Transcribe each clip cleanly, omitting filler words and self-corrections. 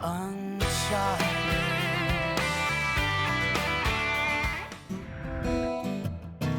Uncharted.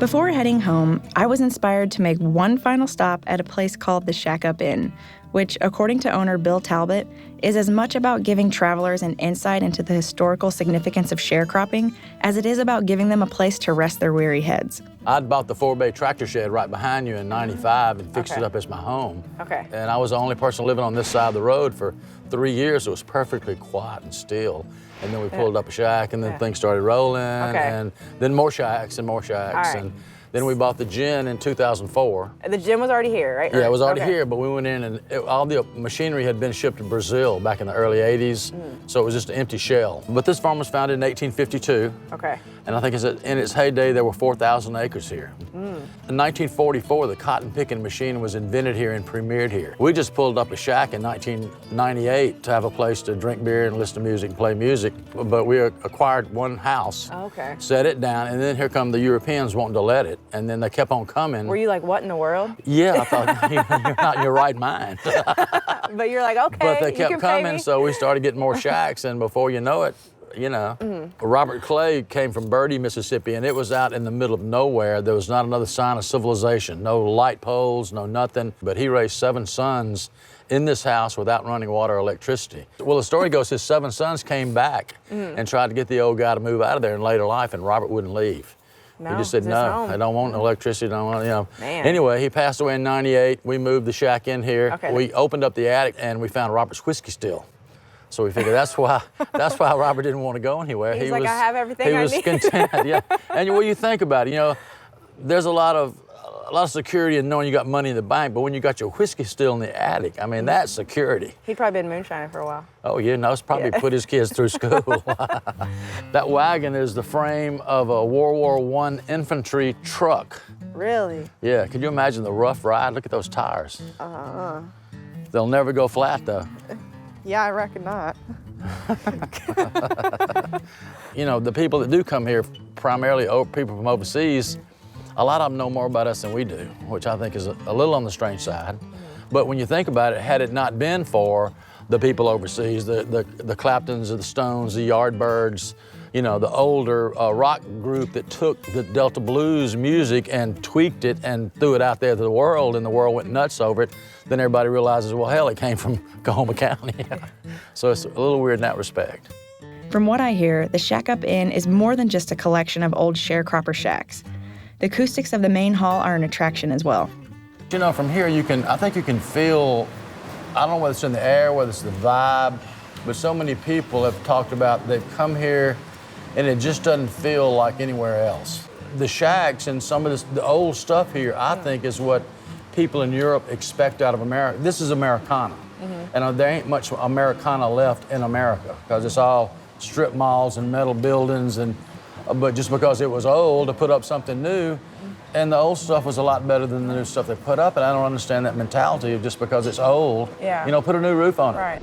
Before heading home, I was inspired to make one final stop at a place called the Shack Up Inn, which, according to owner Bill Talbot, is as much about giving travelers an insight into the historical significance of sharecropping as it is about giving them a place to rest their weary heads. I'd bought the 4-bay tractor shed right behind you in '95 and fixed it up as my home. Okay. And I was the only person living on this side of the road for 3 years, so it was perfectly quiet and still. And then we pulled up a shack, and then things started rolling, and then more shacks and more shacks. And then we bought the gin in 2004. The gin was already here, right? Yeah, it was already here, but we went in and all the machinery had been shipped to Brazil back in the early 80s, so it was just an empty shell. But this farm was founded in 1852. Okay. And I think in its heyday, there were 4,000 acres here. In 1944, the cotton picking machine was invented here and premiered here. We just pulled up a shack in 1998 to have a place to drink beer and listen to music and play music, but we acquired one house, set it down, and then here come the Europeans wanting to let it, and then they kept on coming. Were you like, what in the world? Yeah, I thought, you're not in your right mind. But you're like, okay, but they kept coming, so we started getting more shacks, and before you know it, you know. Robert Clay came from Birdie, Mississippi, and it was out in the middle of nowhere. There was not another sign of civilization, no light poles, no nothing. But he raised 7 sons in this house without running water or electricity. Well, the story goes his 7 sons came back and tried to get the old guy to move out of there in later life, and Robert wouldn't leave. No, he just said, no, I don't want no electricity, don't want, you know. Man. Anyway, he passed away in '98. We moved the shack in here. Okay. We opened up the attic, and we found Robert's whiskey still. So we figured that's why Robert didn't want to go anywhere. He's like, I have everything I need. He was content, yeah. And when you think about it, you know, there's a lot of security in knowing you got money in the bank, but when you got your whiskey still in the attic, I mean, that's security. He'd probably been moonshining for a while. Oh, yeah, no, it's probably put his kids through school. That wagon is the frame of a World War I infantry truck. Really? Yeah, can you imagine the rough ride? Look at those tires. They'll never go flat, though. Yeah, I reckon not. You know, the people that do come here, primarily people from overseas, a lot of them know more about us than we do, which I think is a little on the strange side. But when you think about it, had it not been for the people overseas, the Claptons, the Stones, the Yardbirds, you know, the older rock group that took the Delta blues music and tweaked it and threw it out there to the world, and the world went nuts over it, then everybody realizes, well, hell, it came from Coahoma County. So it's a little weird in that respect. From what I hear, the Shack Up Inn is more than just a collection of old sharecropper shacks. The acoustics of the main hall are an attraction as well. You know, from here, I think you can feel, I don't know whether it's in the air, whether it's the vibe, but so many people have talked about they've come here and it just doesn't feel like anywhere else. The shacks and some of the old stuff here, I think, is what people in Europe expect out of America. This is Americana. And there ain't much Americana left in America because it's all strip malls and metal buildings, but just because it was old to put up something new, and the old stuff was a lot better than the new stuff they put up, and I don't understand that mentality of just because it's old, you know, put a new roof on it. Right.